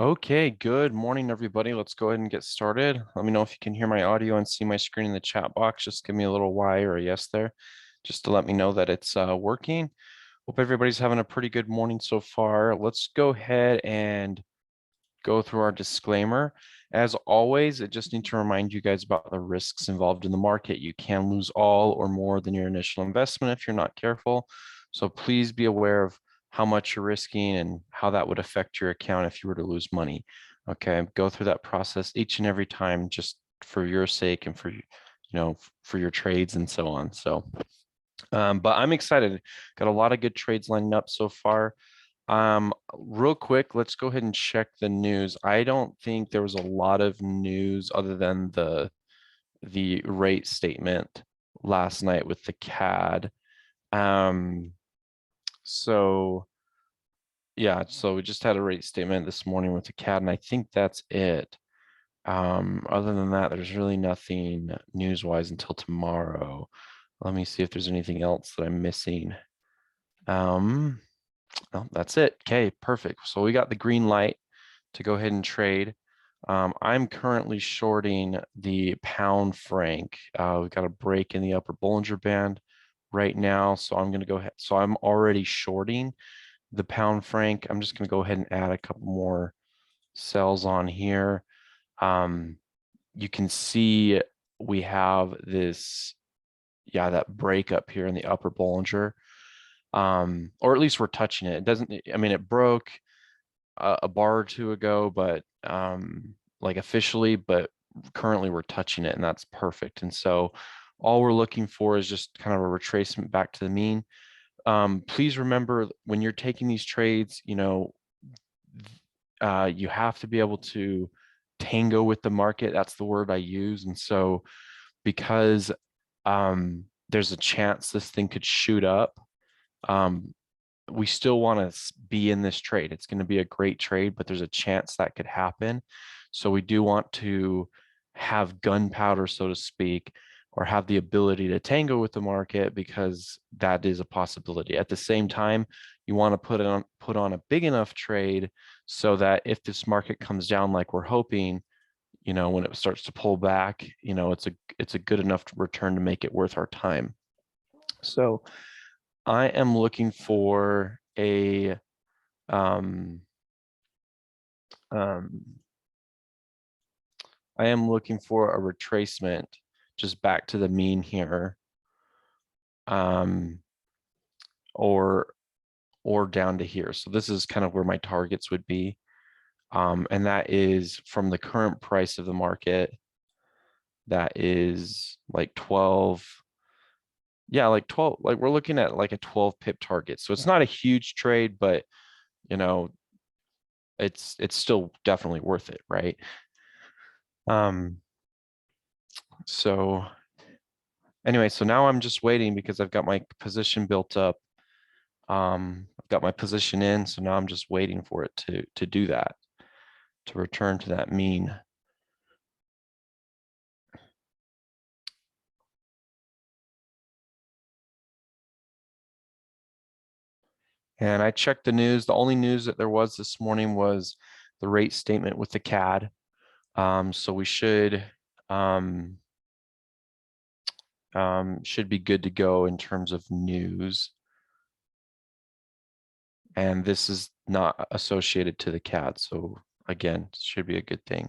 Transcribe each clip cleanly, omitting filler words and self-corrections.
Okay, good morning, everybody. Let's go ahead and get started. Let me know if you can hear my audio and see my screen in the chat box. Just give me a little Y or a yes there, just to let me know that it's working. Hope everybody's having a pretty good morning so far. Let's go ahead and go through our disclaimer. As always, I just need to remind you guys about the risks involved in the market. You can lose all or more than your initial investment if you're not careful. So please be aware of how much you're risking and how that would affect your account if you were to lose money. Okay, go through that process each and every time just for your sake and for your trades and so on. So, but I'm excited. Got a lot of good trades lining up so far. Real quick, let's go ahead and check the news. I don't think there was a lot of news other than the rate statement last night with the CAD. So yeah, so we just had a rate statement this morning with the CAD, and I think that's it. Other than that, there's really nothing news-wise until tomorrow. Let me see if there's anything else that I'm missing. No, that's it. Okay, perfect. So we got the green light to go ahead and trade. I'm currently shorting the pound franc. We've got a break in the upper Bollinger Band right now, so I'm going to go ahead. So I'm already shorting the pound franc. I'm just going to go ahead and add a couple more cells on here. You can see we have this, that break up here in the upper Bollinger, or at least we're touching it. It doesn't, I mean, it broke a bar or two ago, but like officially, but currently we're touching it, and that's perfect. And so all we're looking for is just kind of a retracement back to the mean. Please remember when you're taking these trades, you have to be able to tango with the market. That's the word I use. And so because there's a chance this thing could shoot up, we still want to be in this trade. It's going to be a great trade, but there's a chance that could happen. So we do want to have gunpowder, so to speak, or have the ability to tango with the market, because that is a possibility. At the same time, you want to put on a big enough trade so that if this market comes down like we're hoping, when it starts to pull back, it's a good enough return to make it worth our time. So I am looking for a I am looking for a retracement just back to the mean here, or down to here. So this is kind of where my targets would be, and that is from the current price of the market. That is like 12. Yeah, like 12. Like we're looking at like a 12 pip target. So it's not a huge trade, but it's still definitely worth it, right? So anyway, so now I'm just waiting because I've got my position built up. I've got my position in, so now I'm just waiting for it to do that, to return to that mean. And I checked the news. The only news that there was this morning was the rate statement with the CAD. So we should be good to go in terms of news. And this is not associated to the CAD. So again, should be a good thing.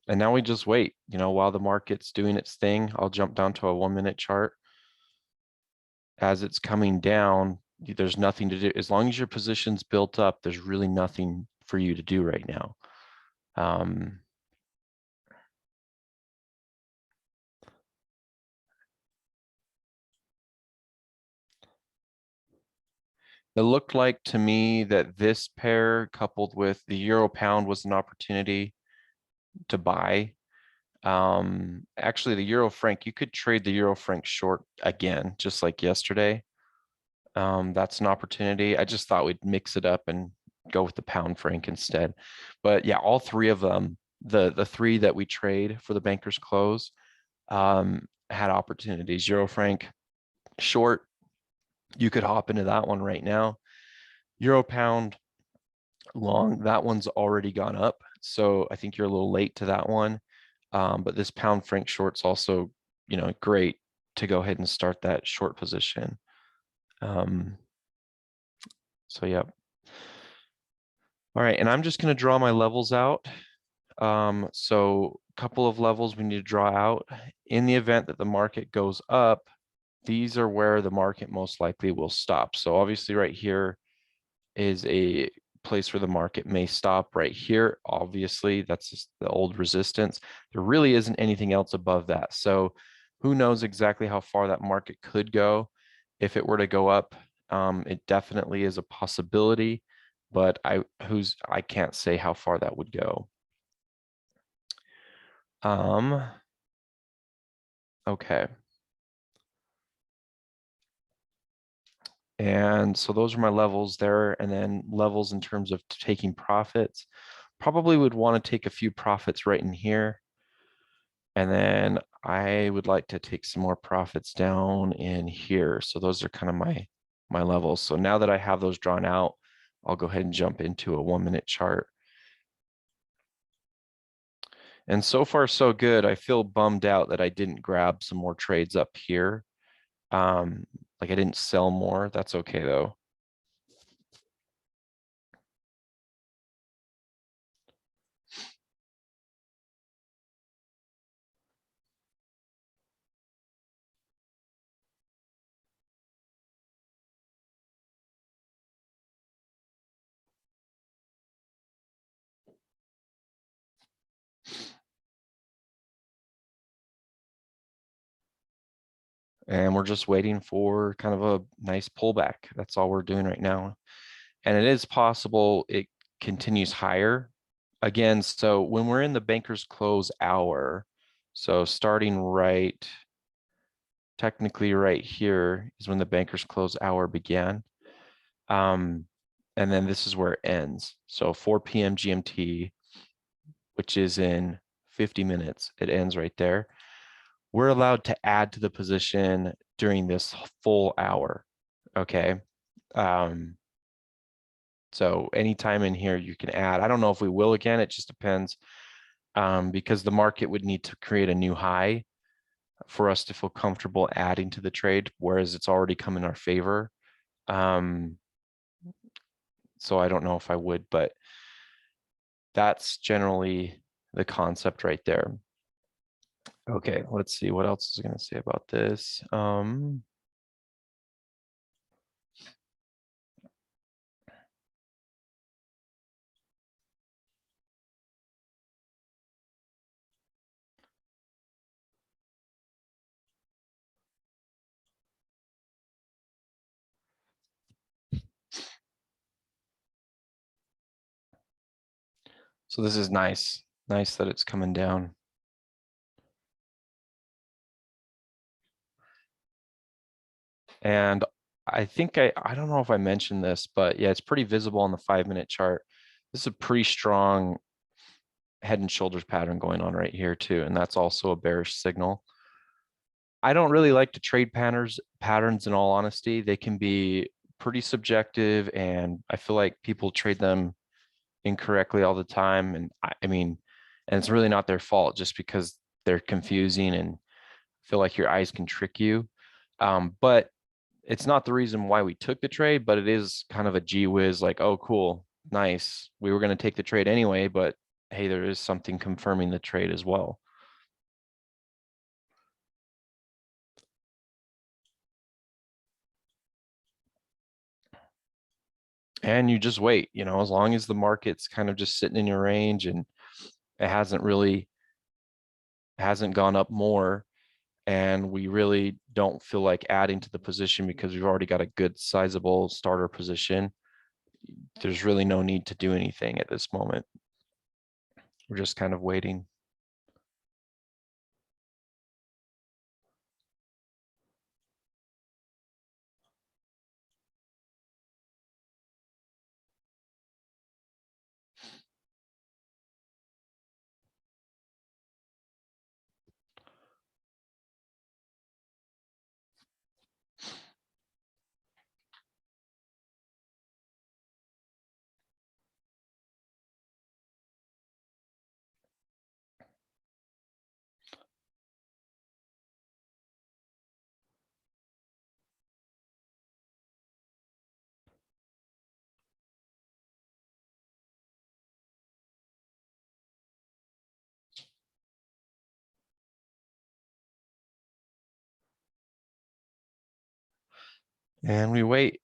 And now we just wait, while the market's doing its thing. I'll jump down to a 1-minute chart. As it's coming down, there's nothing to do. As long as your position's built up, there's really nothing for you to do right now. It looked like to me that this pair coupled with the euro pound was an opportunity to buy. Actually, the euro franc, you could trade the euro franc short again, just like yesterday. That's an opportunity. I just thought we'd mix it up and go with the pound franc instead. But yeah, all three of them, the three that we trade for the banker's close, had opportunities. Euro franc short, you could hop into that one right now. Euro pound long, that one's already gone up. So I think you're a little late to that one. But this pound franc short's also, great to go ahead and start that short position. So yeah. All right, and I'm just going to draw my levels out. So a couple of levels we need to draw out. In the event that the market goes up, these are where the market most likely will stop. So obviously right here is a place where the market may stop right here. Obviously, that's just the old resistance. There really isn't anything else above that. So who knows exactly how far that market could go. If it were to go up, it definitely is a possibility, but I can't say how far that would go. Okay. And so those are my levels there, and then levels in terms of taking profits. Probably would want to take a few profits right in here. And then I would like to take some more profits down in here. So those are kind of my levels. So now that I have those drawn out, I'll go ahead and jump into a 1-minute chart. And so far, so good. I feel bummed out that I didn't grab some more trades up here. Like I didn't sell more. That's okay though. And we're just waiting for kind of a nice pullback. That's all we're doing right now. And it is possible it continues higher. Again, so when we're in the banker's close hour, so starting technically right here is when the banker's close hour began. And then this is where it ends. So 4 p.m. GMT, which is in 50 minutes, it ends right there. We're allowed to add to the position during this full hour, okay? So anytime in here you can add. I don't know if we will again, it just depends, because the market would need to create a new high for us to feel comfortable adding to the trade, whereas it's already come in our favor. So I don't know if I would, but that's generally the concept right there. Okay, let's see what else is going to say about this. So this is nice. Nice that it's coming down. And I think I don't know if I mentioned this, but yeah, it's pretty visible on the 5-minute chart. This is a pretty strong head and shoulders pattern going on right here too, and that's also a bearish signal. I don't really like to trade patterns in all honesty. They can be pretty subjective, and I feel like people trade them incorrectly all the time. And I mean, and it's really not their fault just because they're confusing and feel like your eyes can trick you. But it's not the reason why we took the trade, but it is kind of a gee whiz, like, oh, cool, nice. We were going to take the trade anyway, but hey, there is something confirming the trade as well. And you just wait, as long as the market's kind of just sitting in your range and it hasn't gone up more, and we really don't feel like adding to the position because we've already got a good sizable starter position, there's really no need to do anything at this moment. We're just kind of waiting. And we wait.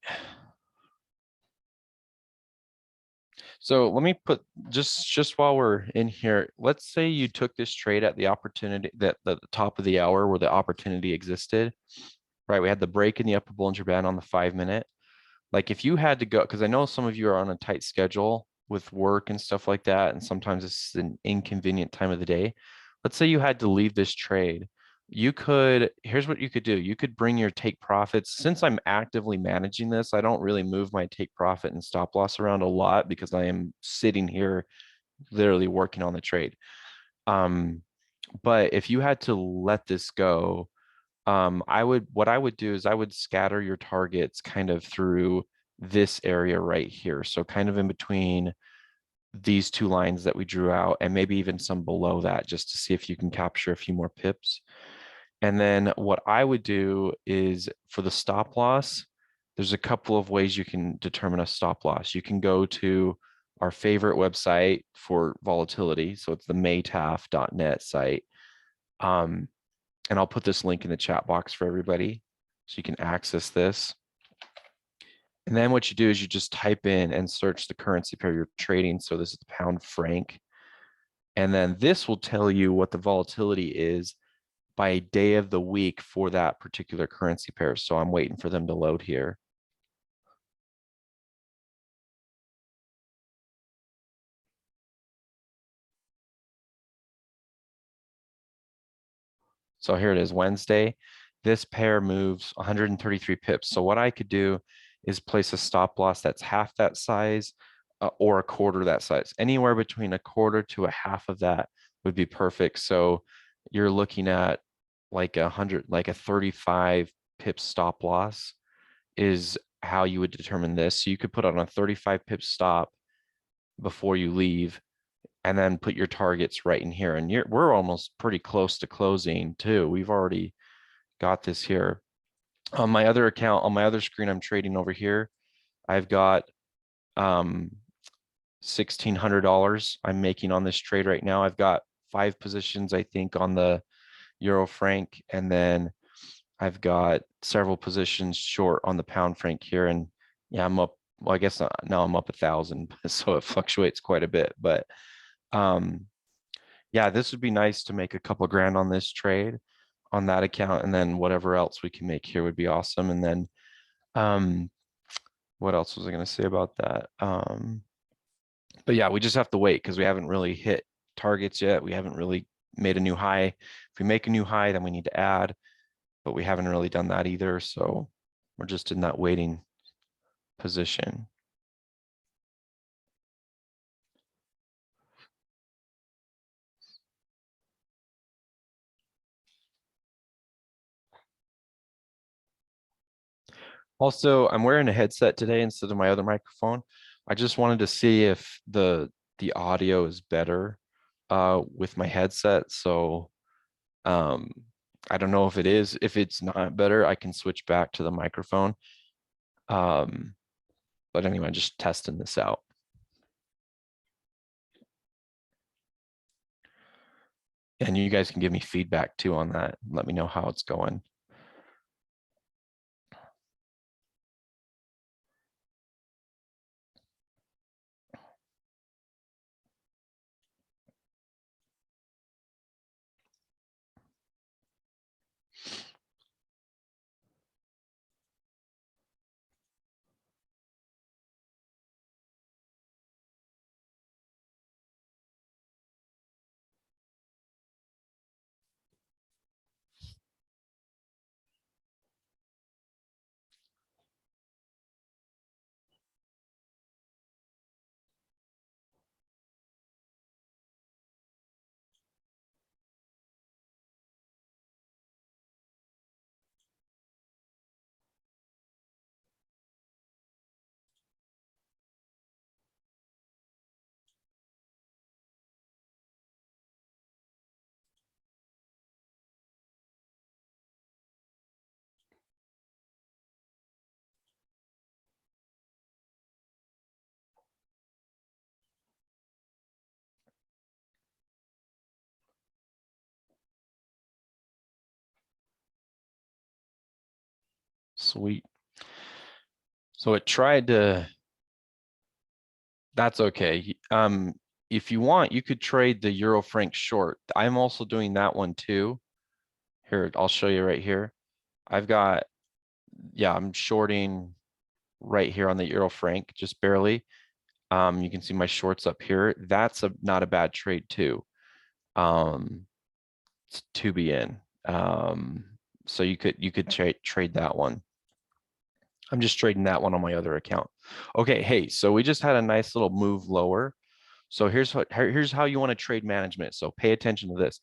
So let me put just while we're in here, let's say you took this trade at the opportunity that the top of the hour where the opportunity existed, right? We had the break in the upper Bollinger Band on the 5 minute. Like if you had to go, because I know some of you are on a tight schedule with work and stuff like that, and sometimes it's an inconvenient time of the day. Let's say you had to leave this trade. Here's what you could do. You could bring your take profits. Since I'm actively managing this, I don't really move my take profit and stop loss around a lot because I am sitting here literally working on the trade. Um, but if you had to let this go, what I would do is I would scatter your targets kind of through this area right here. So kind of in between these two lines that we drew out and maybe even some below that just to see if you can capture a few more pips. And then what I would do is for the stop loss, there's a couple of ways you can determine a stop loss. You can go to our favorite website for volatility. So it's the maytaf.net site. Um, and I'll put this link in the chat box for everybody so you can access this. And then what you do is you just type in and search the currency pair you're trading. So this is the pound franc. And then this will tell you what the volatility is by day of the week for that particular currency pair. So I'm waiting for them to load here. So here it is, Wednesday. This pair moves 133 pips. So what I could do is place a stop loss that's half that size or a quarter that size. Anywhere between a quarter to a half of that would be perfect. So you're looking at like like a 35 pip stop loss is how you would determine this. So you could put on a 35 pip stop before you leave and then put your targets right in here. And we're almost pretty close to closing too. We've already got this here. On my other account, on my other screen, I'm trading over here. I've got $1,600 I'm making on this trade right now. I've got 5 positions, I think, on the Euro franc, and then I've got several positions short on the pound franc here. And yeah, I'm up. Well, I guess now I'm up 1,000, so it fluctuates quite a bit. But um, yeah, this would be nice to make a couple of grand on this trade on that account, and then whatever else we can make here would be awesome. And then um, what else was I going to say about that? But yeah, we just have to wait because we haven't really hit targets yet. We haven't really made a new high. If we make a new high, then we need to add, but we haven't really done that either. So we're just in that waiting position. Also, I'm wearing a headset today instead of my other microphone. I just wanted to see if the audio is better with my headset. So um, I don't know if it is. If it's not better, I can switch back to the microphone. Um, but anyway, just testing this out. And you guys can give me feedback too on that. Let me know how it's going. Sweet. So it tried to, that's okay. If you want, you could trade the Euro franc short. I'm also doing that one too. Here, I'll show you right here. I've got, yeah, I'm shorting right here on the Euro franc, just barely. You can see my shorts up here. That's not a bad trade too. Um, to be in. So you could trade that one. I'm just trading that one on my other account. Okay, hey, so we just had a nice little move lower. So here's how you want to trade management. So pay attention to this.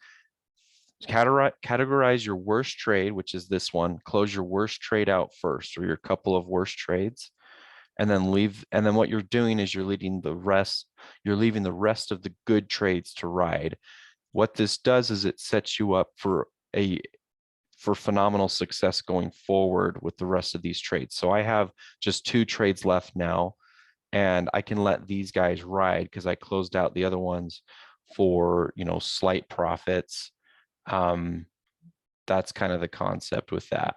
Categorize your worst trade, which is this one. Close your worst trade out first, or your couple of worst trades, and then leave. And then what you're doing is you're leaving the rest. You're leaving the rest of the good trades to ride. What this does is it sets you up for phenomenal success going forward with the rest of these trades. So I have just 2 trades left now, and I can let these guys ride because I closed out the other ones for, slight profits. Um, that's kind of the concept with that.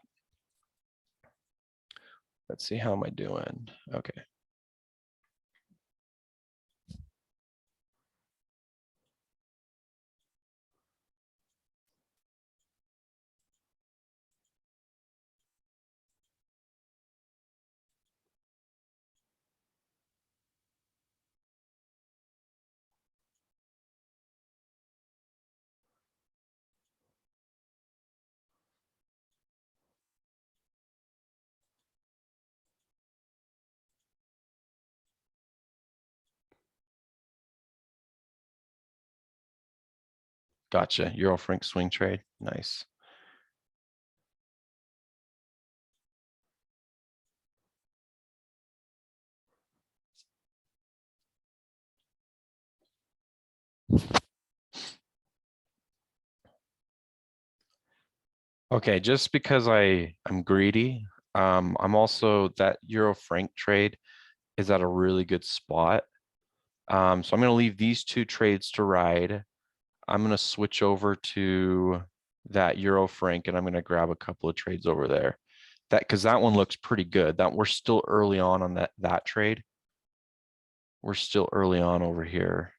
Let's see, how am I doing? Okay. Gotcha. Euro franc swing trade. Nice. Okay, just because I'm greedy, I'm also that Euro franc trade is at a really good spot. So I'm going to leave these 2 trades to ride. I'm going to switch over to that Euro franc, and I'm going to grab a couple of trades over there. Because that one looks pretty good. That we're still early on that trade. We're still early on over here.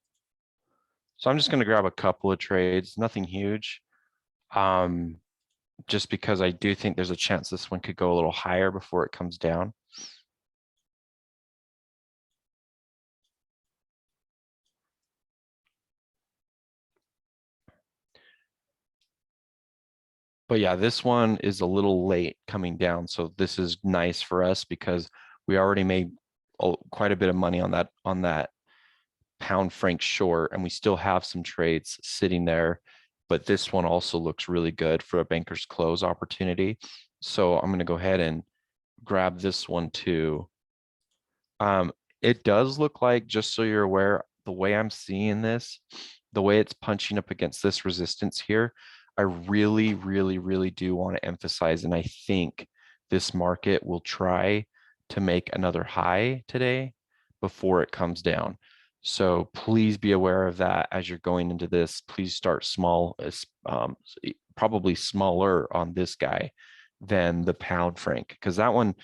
So I'm just going to grab a couple of trades, nothing huge. Just because I do think there's a chance this one could go a little higher before it comes down. But yeah, this one is a little late coming down. So this is nice for us because we already made quite a bit of money on that pound franc short, and we still have some trades sitting there. But this one also looks really good for a banker's close opportunity. So I'm going to go ahead and grab this one too. It does look like, just so you're aware, the way I'm seeing this, the way it's punching up against this resistance here, I really, really, really do want to emphasize, and I think this market will try to make another high today before it comes down. So please be aware of that as you're going into this. Please start small, probably smaller on this guy than the pound franc, because that one,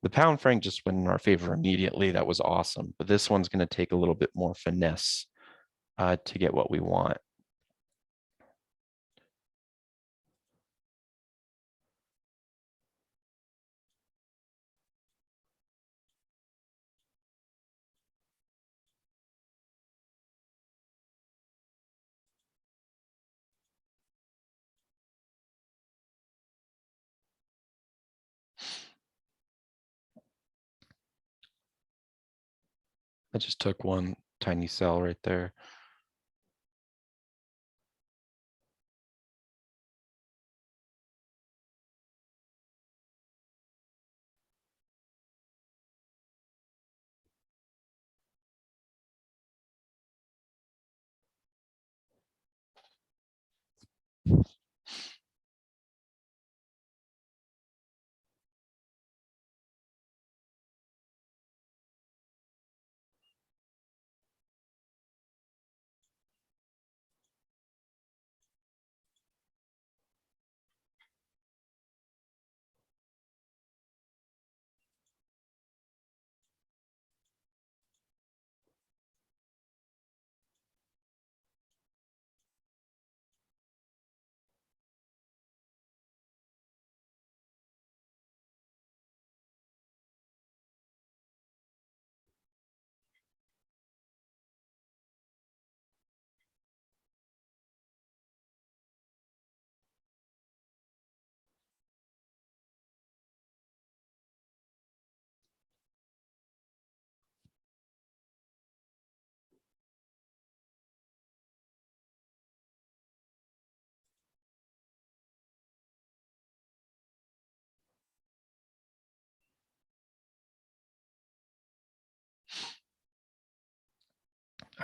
the pound franc just went in our favor immediately. That was awesome. But this one's going to take a little bit more finesse to get what we want. I just took one tiny sell right there.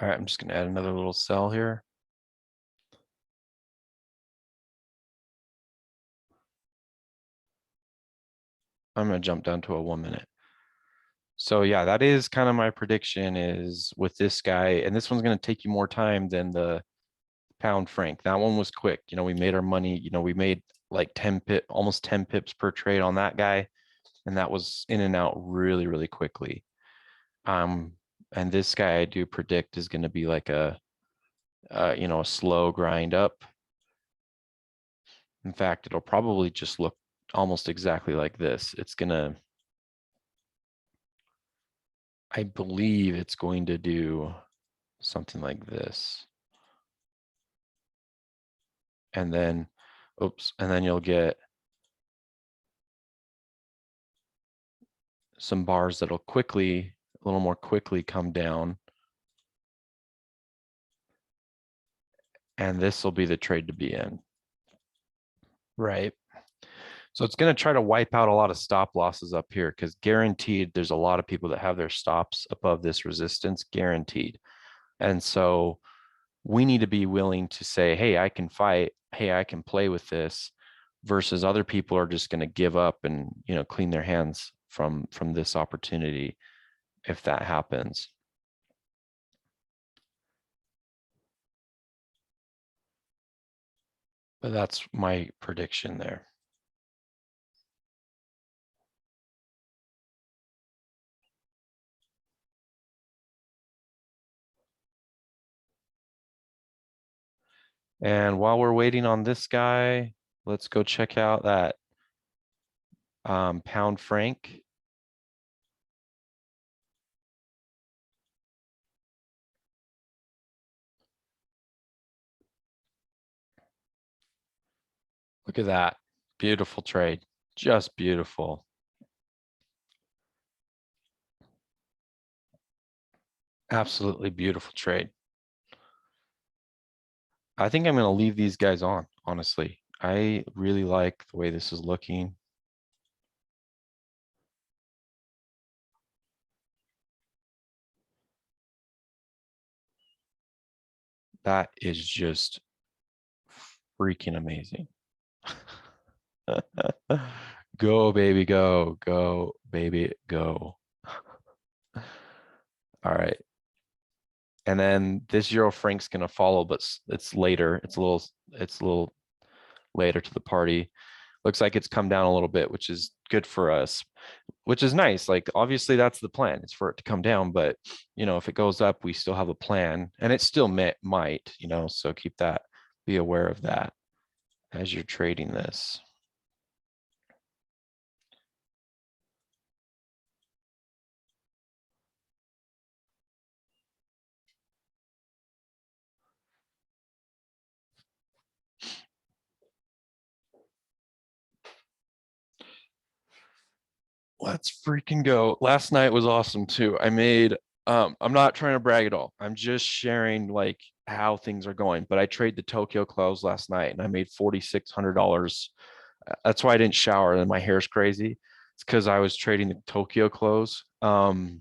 All right, I'm just gonna add another little cell here. I'm gonna jump down to a 1 minute. So yeah, that is kind of my prediction is with this guy, and this one's gonna take you more time than the pound franc. That one was quick. We made our money, we made like almost 10 pips per trade on that guy, and that was in and out really, really quickly. And this guy I do predict is going to be like a slow grind up. In fact, it'll probably just look almost exactly like this. I believe it's going to do something like this. And then, and then you'll get some bars that'll a little more quickly come down. And this will be the trade to be in, right? So it's going to try to wipe out a lot of stop losses up here because guaranteed there's a lot of people that have their stops above this resistance, guaranteed. And so we need to be willing to say, hey, I can fight. Hey, I can play with this, versus other people are just going to give up and, clean their hands from this opportunity if that happens. But that's my prediction there. And while we're waiting on this guy, let's go check out that pound franc. Look at that. Beautiful trade. Just beautiful. Absolutely beautiful trade. I think I'm going to leave these guys on, honestly. I really like the way this is looking. That is just freaking amazing. Go, baby, go. Go, baby, go. All right. And then this Euro franc's going to follow, but it's later. It's a little later to the party. Looks like it's come down a little bit, which is good for us, which is nice. Like, obviously that's the plan, is for it to come down, but if it goes up, we still have a plan, and it still might, so be aware of that as you're trading this. Let's freaking go. Last night was awesome too. I'm not trying to brag at all. I'm just sharing like how things are going, but I traded the Tokyo close last night and I made $4,600. That's why I didn't shower and my hair's crazy. It's because I was trading the Tokyo close. And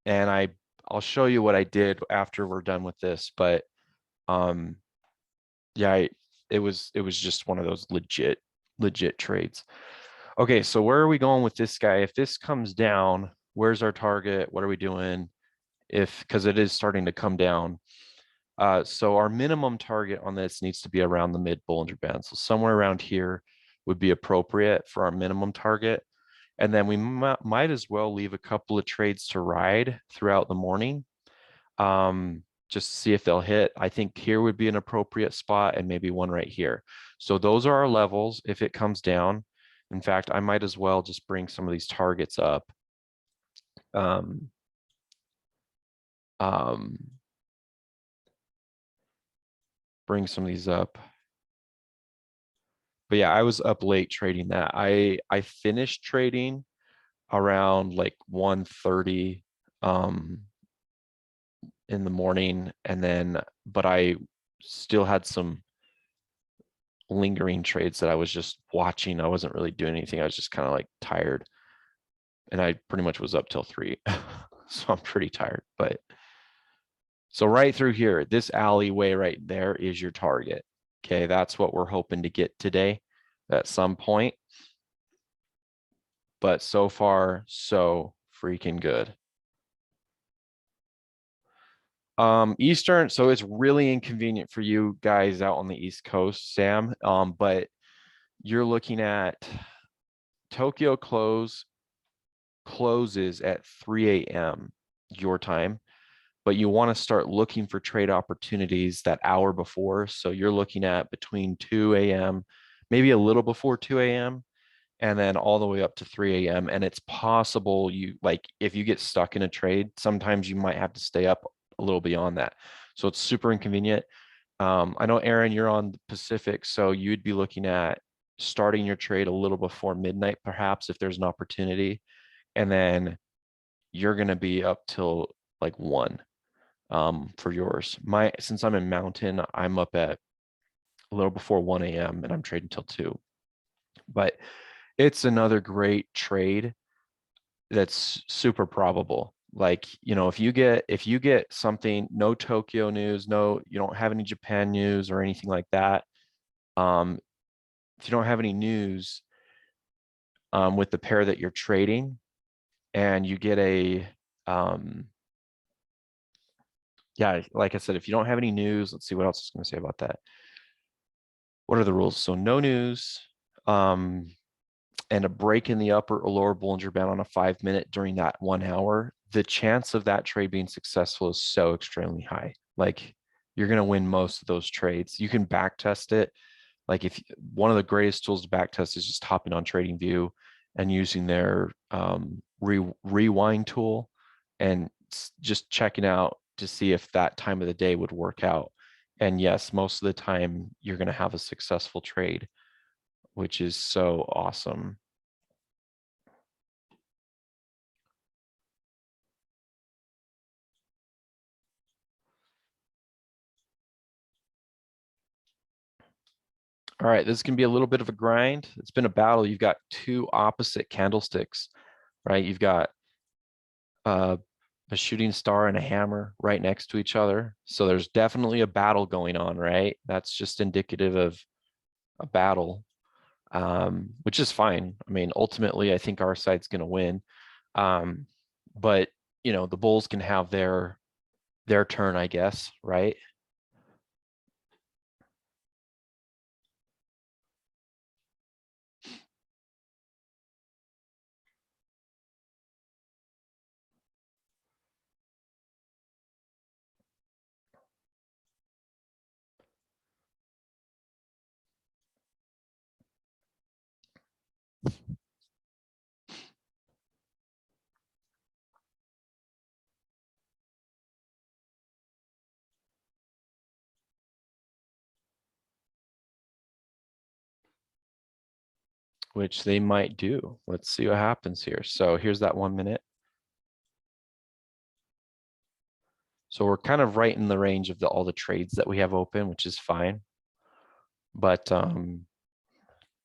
I'll show you what I did after we're done with this, but yeah, it was just one of those legit trades. Okay, so where are we going with this guy? If this comes down, where's our target? What are we doing? Because it is starting to come down. So our minimum target on this needs to be around the mid Bollinger Band. So somewhere around here would be appropriate for our minimum target. And then we might as well leave a couple of trades to ride throughout the morning. Just to see if they'll hit. I think here would be an appropriate spot, and maybe one right here. So those are our levels if it comes down. In fact, I might as well just bring some of these targets up. Bring some of these up. But yeah, I was up late trading that. I finished trading around like 1:30 in the morning, and then but I still had some lingering trades that I was just watching. I wasn't really doing anything. I was just kind of like tired, and I pretty much was up till 3. So I'm pretty tired, but So right through here, this alleyway right there is your target. Okay, that's what we're hoping to get today at some point. But so far, so freaking good. Eastern, so it's really inconvenient for you guys out on the East Coast, Sam. But you're looking at Tokyo closes at 3 a.m. your time, but you want to start looking for trade opportunities that hour before. So you're looking at between 2 a.m., maybe a little before 2 a.m., and then all the way up to 3 a.m. And it's possible you like if you get stuck in a trade, sometimes you might have to stay up a little beyond that. So it's super inconvenient. I know Aaron, you're on the Pacific, so you'd be looking at starting your trade a little before midnight, perhaps if there's an opportunity, and then you're going to be up till like 1 for yours. Since I'm in Mountain, I'm up at a little before 1 a.m. and I'm trading till 2. But it's another great trade that's super probable. Like, if you get something, no Tokyo news, no, you don't have any Japan news or anything like that. Um, if you don't have any news with the pair that you're trading, and you get um, yeah, like I said, if you don't have any news, let's see what else I was going to say about that. What are the rules? So no news, um, and a break in the upper or lower Bollinger Band on a 5 minute during that 1 hour, the chance of that trade being successful is so extremely high. Like you're going to win most of those trades. You can back test it. Like if one of the greatest tools to back test is just hopping on TradingView and using their rewind tool and just checking out to see if that time of the day would work out. And yes, most of the time you're going to have a successful trade, which is so awesome. All right, this is going to be a little bit of a grind. It's been a battle. You've got two opposite candlesticks, right? You've got uh, a shooting star and a hammer right next to each other. So there's definitely a battle going on, right? That's just indicative of a battle, which is fine. I mean, ultimately, I think our side's going to win. Um, but the Bulls can have their turn, I guess, right? Which they might do. Let's see what happens here. So here's that 1 minute. So we're kind of right in the range of all the trades that we have open, which is fine. But um,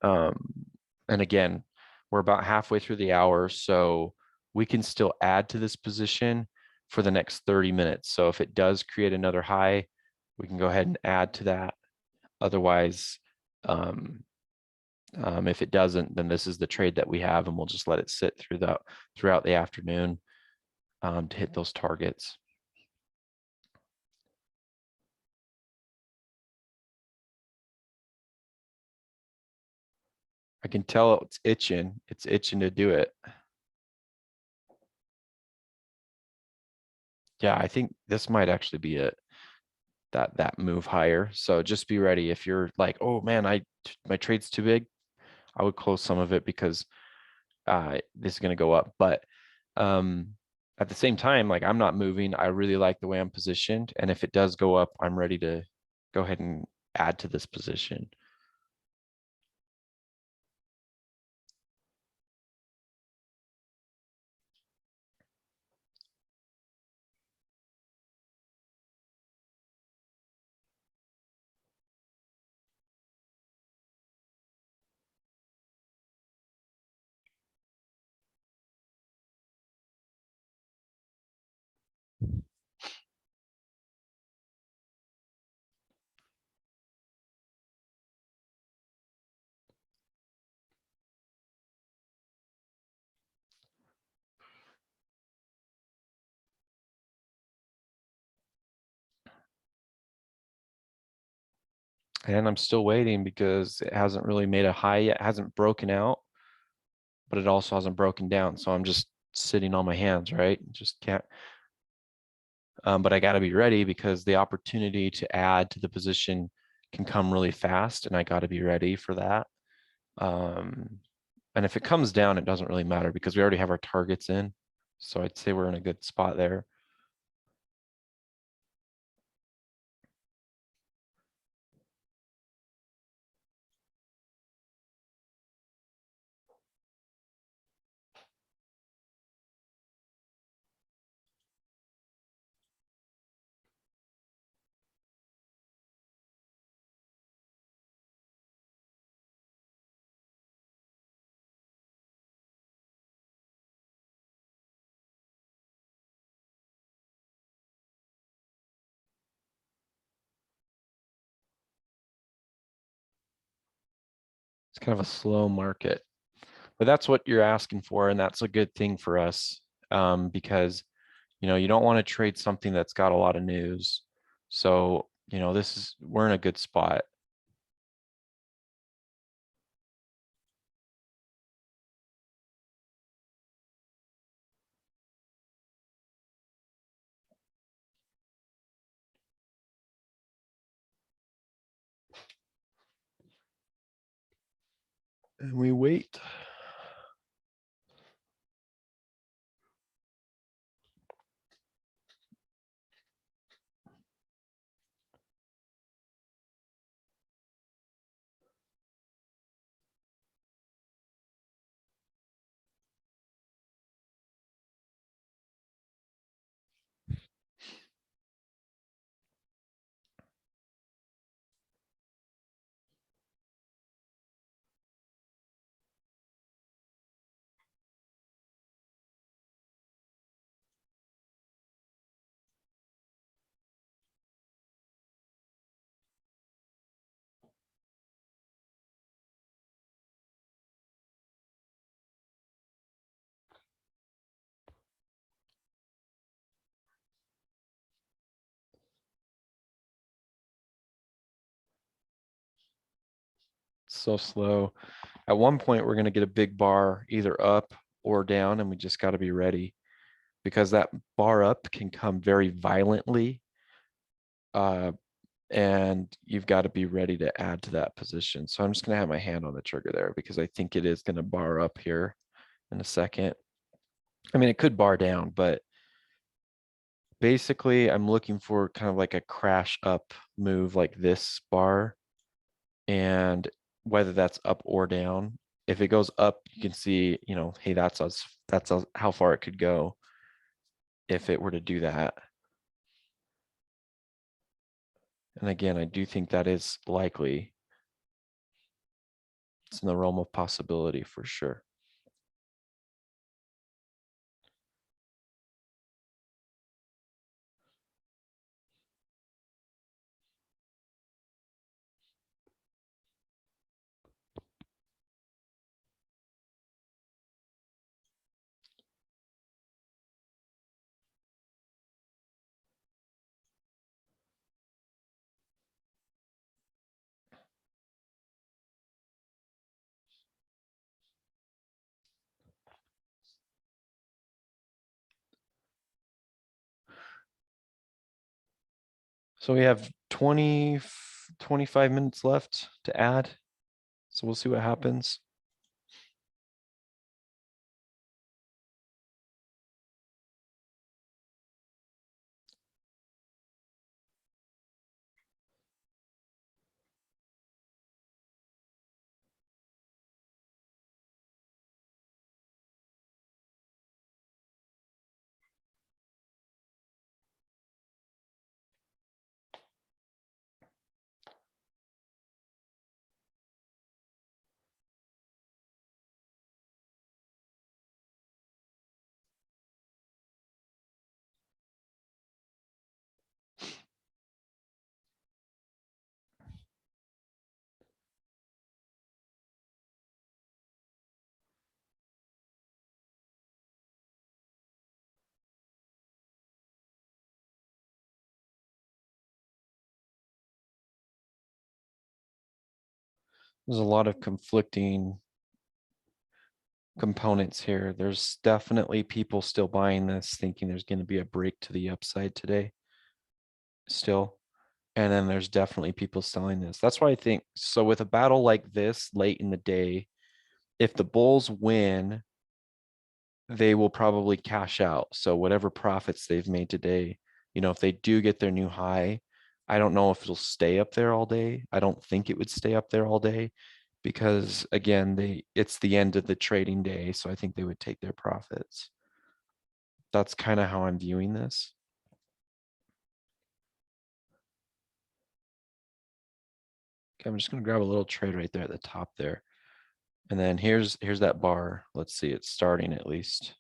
and again, we're about halfway through the hour, so we can still add to this position for the next 30 minutes. So if it does create another high, we can go ahead and add to that. Otherwise, um, if it doesn't, then this is the trade that we have, and we'll just let it sit throughout the afternoon to hit those targets. I can tell it's itching. It's itching to do it. Yeah, I think this might actually be it. That move higher. So just be ready if you're like, oh man, my trade's too big. I would close some of it because this is going to go up. But um, at the same time, like I'm not moving. I really like the way I'm positioned, and if it does go up, I'm ready to go ahead and add to this position. And I'm still waiting because it hasn't really made a high yet, it hasn't broken out, but it also hasn't broken down. So I'm just sitting on my hands, right? Just can't. But I got to be ready because the opportunity to add to the position can come really fast, and I got to be ready for that. Um, and if it comes down, it doesn't really matter because we already have our targets in. So I'd say we're in a good spot there. It's kind of a slow market, but that's what you're asking for, and that's a good thing for us, because you don't want to trade something that's got a lot of news. So we're in a good spot. And we wait. So slow. At one point, we're going to get a big bar either up or down, and we just got to be ready because that bar up can come very violently, uh, and you've got to be ready to add to that position. So I'm just going to have my hand on the trigger there because I think it is going to bar up here in a second. I mean, it could bar down, but basically I'm looking for kind of like a crash up move like this bar, and whether that's up or down. If it goes up, you can see, hey, that's us, how far it could go if it were to do that. And again, I do think that is likely. It's in the realm of possibility for sure. So we have 25 minutes left to add. So we'll see what happens. There's a lot of conflicting components here. There's definitely people still buying this, thinking there's going to be a break to the upside today still. And then there's definitely people selling this. That's why I think so with a battle like this late in the day, if the bulls win, they will probably cash out. So whatever profits they've made today, if they do get their new high, I don't know if it'll stay up there all day. I don't think it would stay up there all day because again, it's the end of the trading day. So I think they would take their profits. That's kind of how I'm viewing this. Okay, I'm just gonna grab a little trade right there at the top there. And then here's that bar. Let's see, it's starting at least.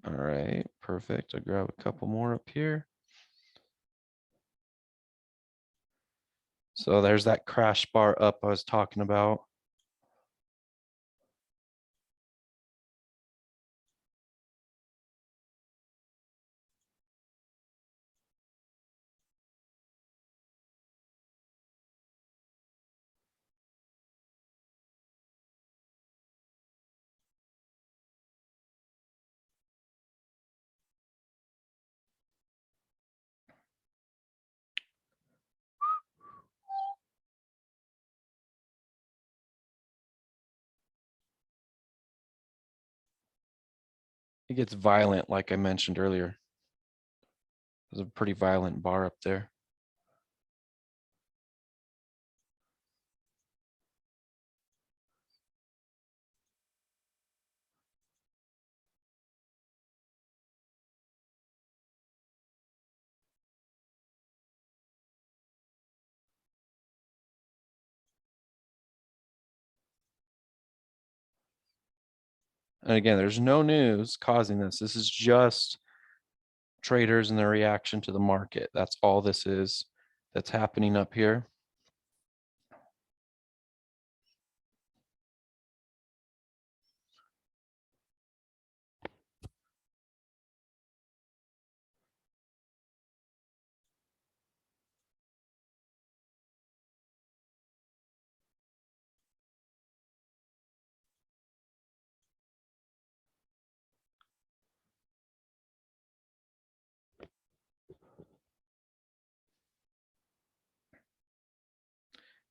All right, perfect. I'll grab a couple more up here. So there's that crash bar up I was talking about. It gets violent, like I mentioned earlier. There's a pretty violent bar up there. And again, there's no news causing this. This is just traders and their reaction to the market. That's all this is that's happening up here.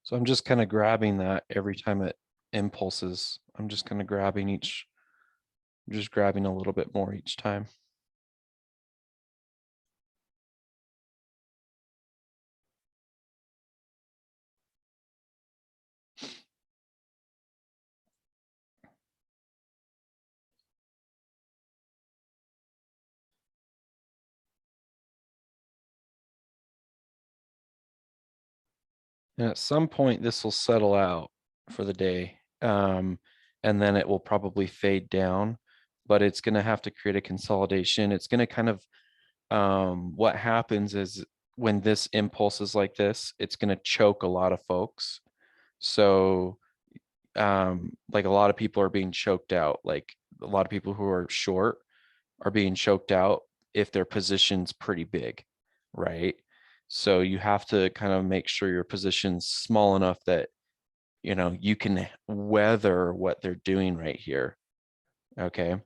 So I'm just kind of grabbing that every time it impulses. I'm just kind of just grabbing a little bit more each time. And at some point, this will settle out for the day. And then it will probably fade down, but it's going to have to create a consolidation. It's going to kind of, what happens is when this impulse is like this, it's going to choke a lot of folks. So, like a lot of people are being choked out, like a lot of people who are short are being choked out if their position's pretty big, right? So you have to kind of make sure your position's small enough that you can weather what they're doing right here. Okay.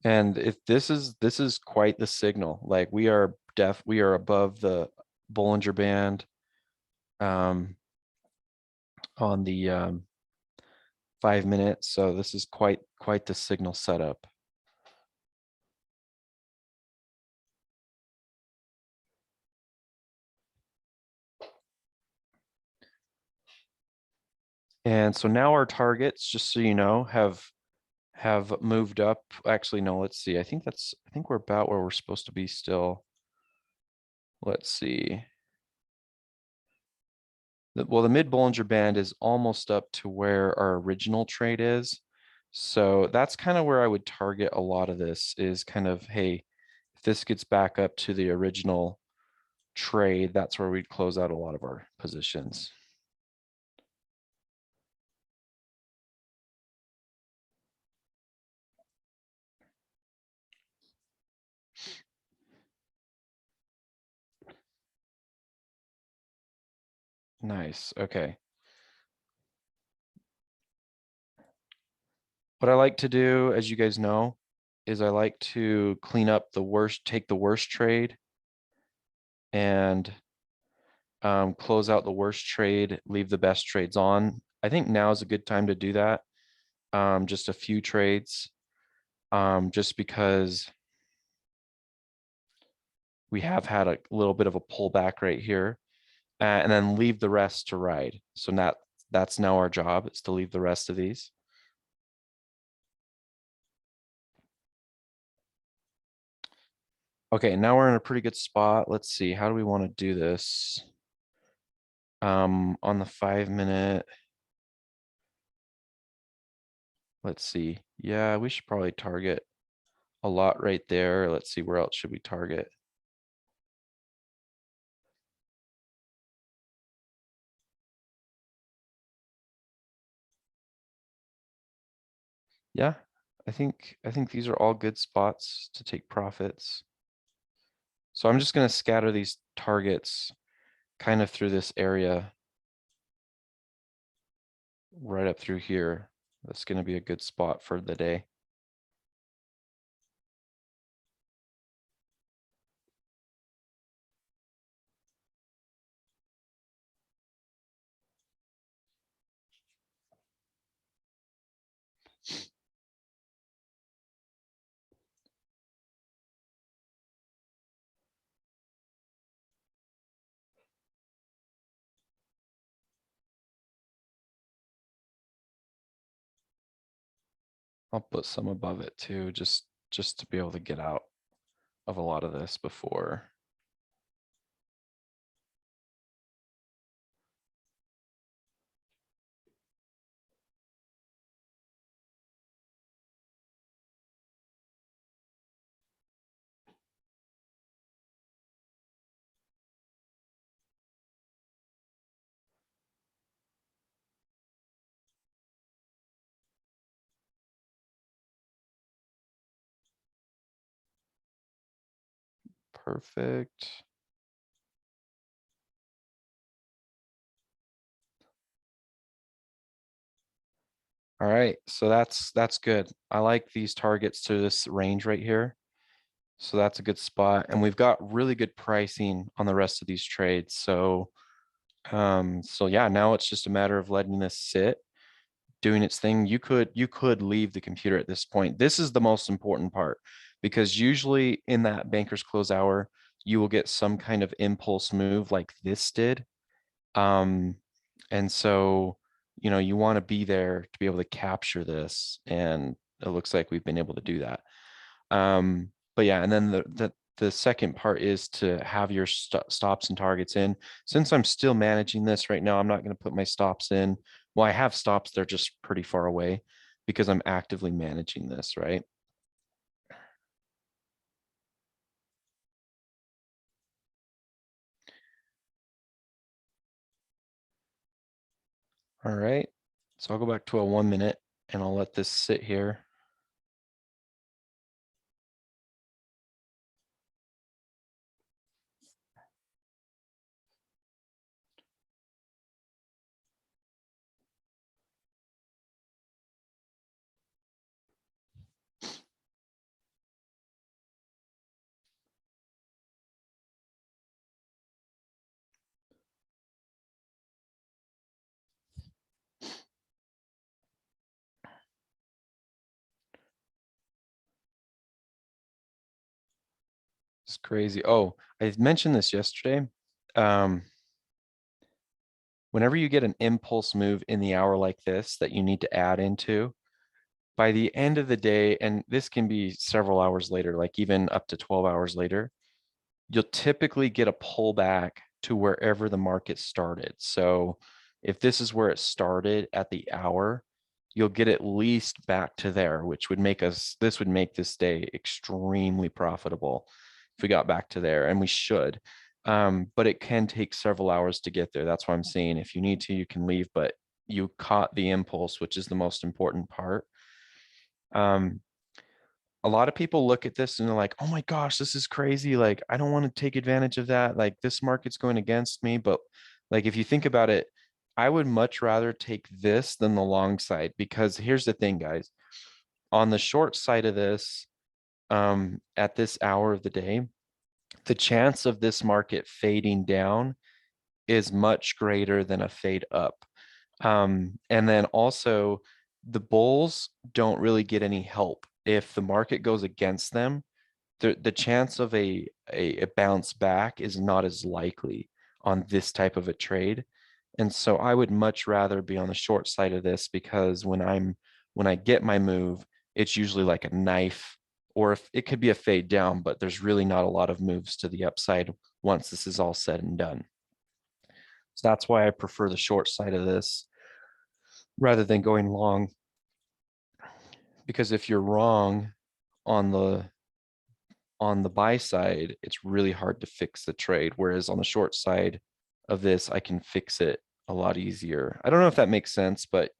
And if this is quite the signal, like we are above the Bollinger Band um on the 5 minutes. So this is quite the signal setup. And so now our targets, just so you know, have moved up. Actually, no, let's see. I think we're about where we're supposed to be still. let's see. Well, the mid Bollinger Band is almost up to where our original trade is. So that's kind of where I would target a lot of this is kind of, hey, if this gets back up to the original trade, that's where we'd close out a lot of our positions. Nice. Okay. What I like to do, as you guys know, is I like to clean up the worst, take the worst trade and close out the worst trade, leave the best trades on. I think now is a good time to do that. Just a few trades, just because we have had a little bit of a pullback right here, and then leave the rest to ride. So that's now our job, is to leave the rest of these. Okay, now we're in a pretty good spot. Let's see, how do we want to do this? On the 5-minute, let's see. Yeah, we should probably target a lot right there. Let's see, where else should we target? Yeah, I think these are all good spots to take profits. So I'm just going to scatter these targets kind of through this area right up through here. That's going to be a good spot for the day. I'll put some above it too, just to be able to get out of a lot of this before. Perfect. All right, so that's good. I like these targets to this range right here. So that's a good spot. And we've got really good pricing on the rest of these trades. So yeah, now it's just a matter of letting this sit, doing its thing. You could leave the computer at this point. This is the most important part, because usually in that banker's close hour, you will get some kind of impulse move like this did. And so, you want to be there to be able to capture this. And it looks like we've been able to do that. But yeah, and then the second part is to have your stops and targets in. Since I'm still managing this right now, I'm not going to put my stops in. Well, I have stops, they're just pretty far away because I'm actively managing this, right? All right. So I'll go back to a 1 minute and I'll let this sit here. It's crazy. Oh, I mentioned this yesterday. Um, Whenever you get an impulse move in the hour like this that you need to add into, by the end of the day, and this can be several hours later, like even up to 12 hours later, you'll typically get a pullback to wherever the market started. So if this is where it started at the hour, you'll get at least back to there, which would make this would make this day extremely profitable if we got back to there, and we should. But it can take several hours to get there. That's why I'm saying if you need to, you can leave, but you caught the impulse, which is the most important part. A lot of people look at this and they're like, oh my gosh, this is crazy. Like, I don't want to take advantage of that. Like, this market's going against me. But like, if you think about it, I would much rather take this than the long side, because here's the thing, guys. On the short side of this, at this hour of the day, the chance of this market fading down is much greater than a fade up. And then also, the bulls don't really get any help. If the market goes against them, the chance of a bounce back is not as likely on this type of a trade. And so I would much rather be on the short side of this, because when I get my move, it's usually like a knife, or if it could be a fade down, but there's really not a lot of moves to the upside once this is all said and done. So that's why I prefer the short side of this rather than going long. Because if you're wrong on the buy side, it's really hard to fix the trade. Whereas on the short side of this, I can fix it a lot easier. I don't know if that makes sense, but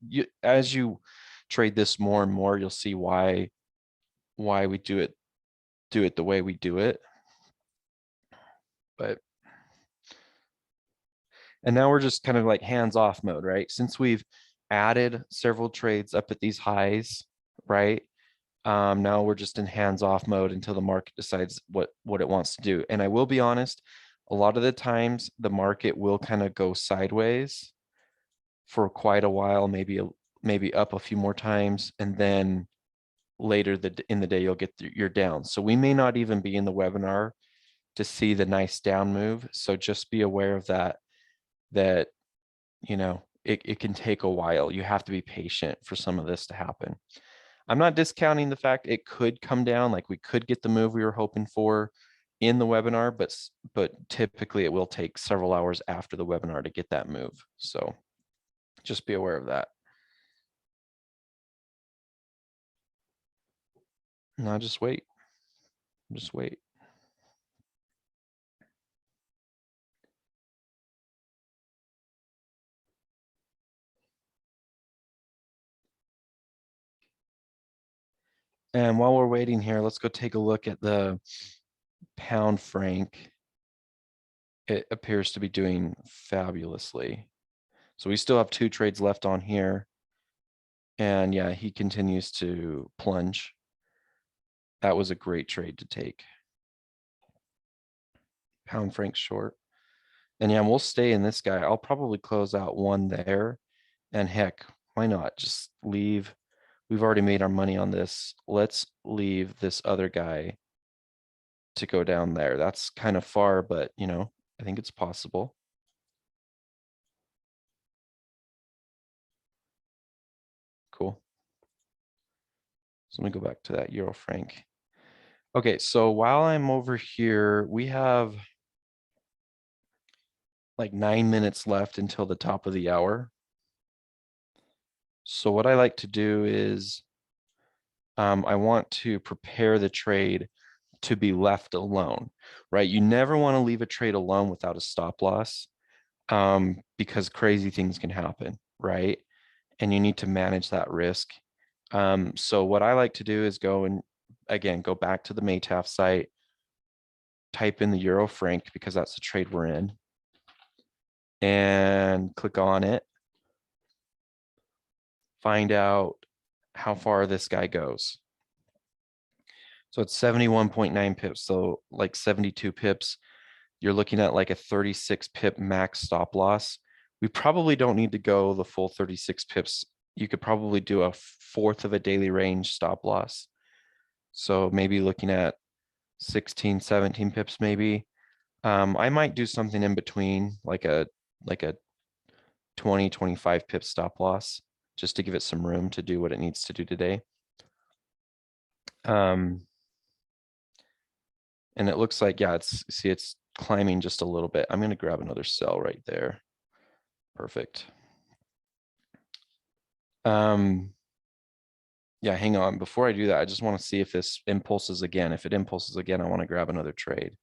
as you trade this more and more, you'll see why we do it the way we do it. But and now we're just kind of like hands-off mode, right? Since we've added several trades up at these highs, right? Now we're just in hands-off mode until the market decides what it wants to do. And I will be honest, a lot of the times the market will kind of go sideways for quite a while, maybe up a few more times, and then later in the day you'll get your down. So we may not even be in the webinar to see the nice down move. So just be aware of that it can take a while. You have to be patient for some of this to happen. I'm not discounting the fact it could come down, like we could get the move we were hoping for in the webinar, but typically it will take several hours after the webinar to get that move. So just be aware of that. No, just wait. Just wait. And while we're waiting here, let's go take a look at the pound franc. It appears to be doing fabulously. So we still have 2 trades left on here. And yeah, he continues to plunge. That was a great trade to take. Pound franc short. And yeah, we'll stay in this guy. I'll probably close out one there. And heck, why not? Just leave. We've already made our money on this. Let's leave this other guy to go down there. That's kind of far, but I think it's possible. Cool. So let me go back to that Euro franc. Okay, so while I'm over here, we have like 9 minutes left until the top of the hour. So what I like to do is I want to prepare the trade to be left alone, right? You never want to leave a trade alone without a stop loss, because crazy things can happen, right? And you need to manage that risk. So what I like to do is go and again, go back to the Maytaf site, type in the Euro franc because that's the trade we're in, and click on it. Find out how far this guy goes. So it's 71.9 pips. So like 72 pips, you're looking at like a 36 pip max stop loss. We probably don't need to go the full 36 pips. You could probably do a fourth of a daily range stop loss. So maybe looking at 16, 17 pips maybe. I might do something in between, like a 20, 25 pip stop loss, just to give it some room to do what it needs to do today. And it looks like, yeah, it's climbing just a little bit. I'm going to grab another sell right there. Perfect. Yeah, hang on. Before I do that, I just want to see if this impulses again. If it impulses again, I want to grab another trade.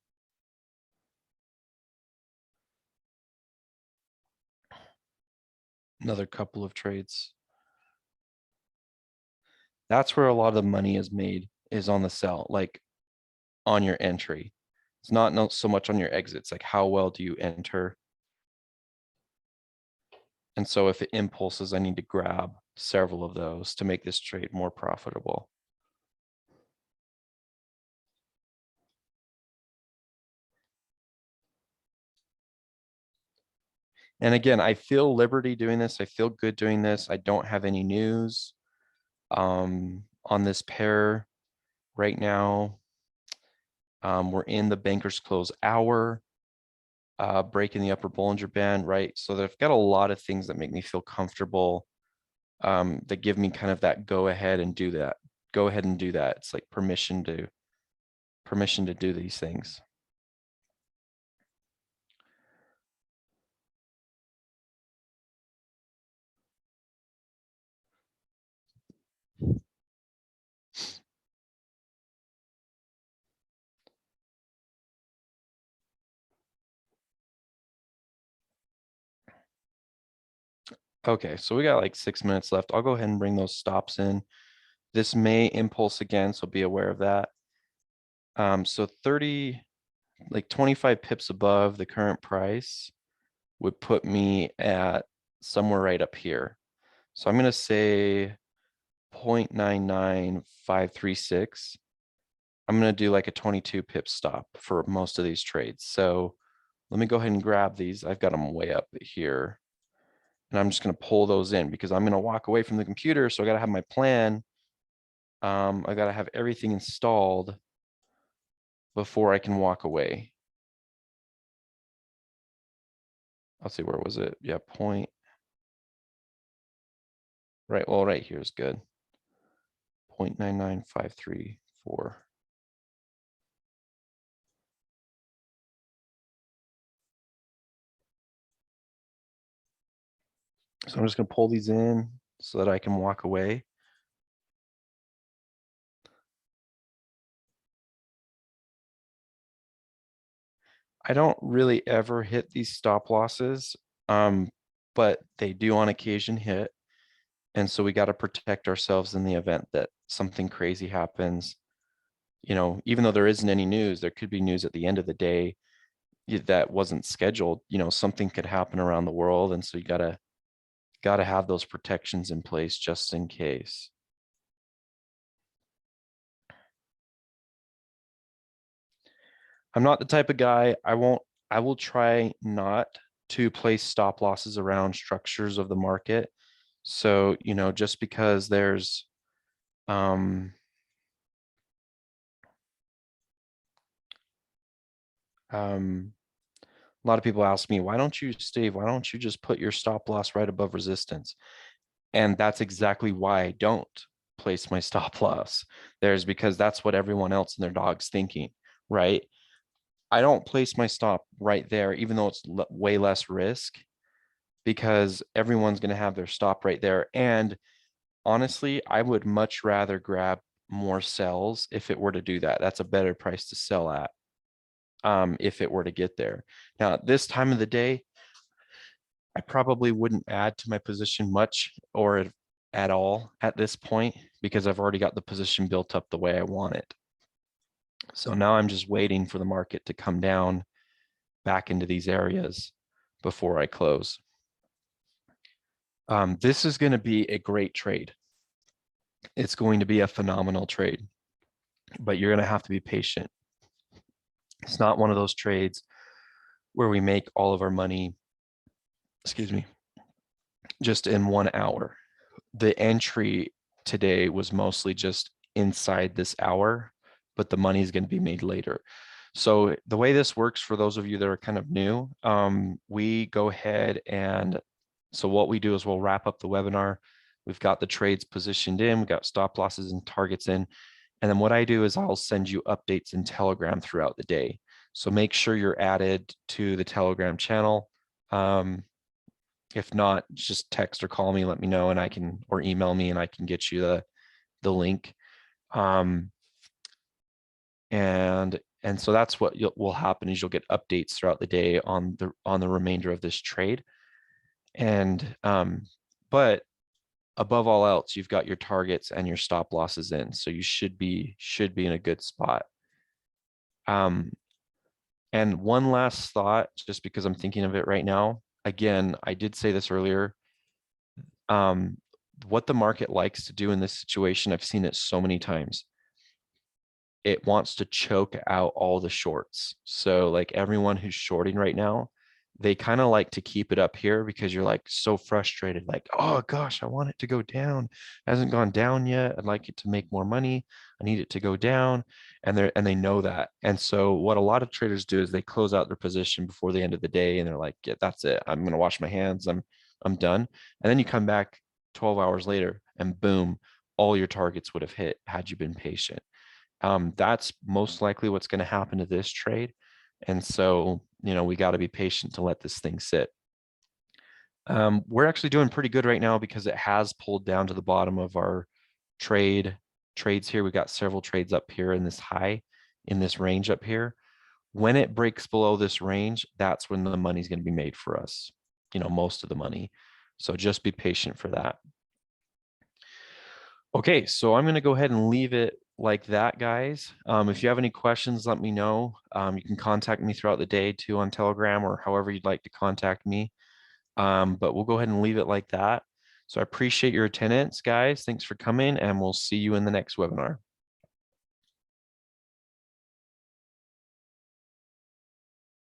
Another couple of trades. That's where a lot of the money is made, is on the sell, like on your entry. It's not so much on your exits, like how well do you enter? And so if it impulses, I need to grab several of those to make this trade more profitable. And again, I feel liberty doing this. I feel good doing this. I don't have any news on this pair right now. We're in the banker's close hour, breaking the upper Bollinger Band, right? So they've got a lot of things that make me feel comfortable, that give me kind of that go ahead and do that. Go ahead and do that. It's like permission to do these things. Okay, so we got like 6 minutes left. I'll go ahead and bring those stops in. This may impulse again, so be aware of that. So 30, like 25 pips above the current price would put me at somewhere right up here. So I'm going to say 0.99536. I'm going to do like a 22 pip stop for most of these trades. So let me go ahead and grab these. I've got them way up here. And I'm just going to pull those in because I'm going to walk away from the computer. So I got to have my plan. I got to have everything installed before I can walk away. Let's see, where was it? Yeah, point. Right, well, right here is good. 0.99534. So I'm just going to pull these in so that I can walk away. I don't really ever hit these stop losses, but they do on occasion hit. And so we got to protect ourselves in the event that something crazy happens. You know, even though there isn't any news, there could be news at the end of the day that wasn't scheduled. You know, something could happen around the world. And so you gotta have those protections in place just in case. I'm not the type of guy, I will try not to place stop losses around structures of the market. So, you know, just because there's a lot of people ask me, why don't you, Steve, why don't you just put your stop loss right above resistance? And that's exactly why I don't place my stop loss. There's because that's what everyone else and their dog's thinking, right? I don't place my stop right there, even though it's way less risk, because everyone's going to have their stop right there. And honestly, I would much rather grab more sells if it were to do that. That's a better price to sell at, if it were to get there. Now, at this time of the day, I probably wouldn't add to my position much or at all at this point because I've already got the position built up the way I want it. So now I'm just waiting for the market to come down back into these areas before I close. This is going to be a great trade. It's going to be a phenomenal trade, but you're going to have to be patient. It's not one of those trades where we make all of our money, excuse me, just in 1 hour. The entry today was mostly just inside this hour, but the money is going to be made later. So the way this works for those of you that are kind of new, we go ahead and so what we do is we'll wrap up the webinar. We've got the trades positioned in, we've got stop losses and targets in, And then what I do is I'll send you updates in Telegram throughout the day. So make sure you're added to the Telegram channel. If not, just text or call me, let me know, and I can, or email me and I can get you the link. And so that's what will happen is you'll get updates throughout the day on the remainder of this trade. And but above all else, you've got your targets and your stop losses in, so you should be in a good spot. And one last thought, just because I'm thinking of it right now. Again, I did say this earlier. What the market likes to do in this situation, I've seen it so many times. It wants to choke out all the shorts. So like everyone who's shorting right now, they kind of like to keep it up here because you're like so frustrated, like, oh gosh, I want it to go down. It hasn't gone down yet. I'd like it to make more money. I need it to go down. And they know that. And so what a lot of traders do is they close out their position before the end of the day and they're like, yeah, that's it. I'm gonna wash my hands. I'm done. And then you come back 12 hours later and boom, all your targets would have hit had you been patient. That's most likely what's going to happen to this trade. And so, we got to be patient to let this thing sit. We're actually doing pretty good right now because it has pulled down to the bottom of our trades here. We got several trades up here in this high, in this range up here. When it breaks below this range, that's when the money's going to be made for us, most of the money. So just be patient for that. Okay, so I'm going to go ahead and leave it like that, guys. If you have any questions, let me know. You can contact me throughout the day too on Telegram or however you'd like to contact me. But we'll go ahead and leave it like that. So I appreciate your attendance, guys. Thanks for coming, and we'll see you in the next webinar.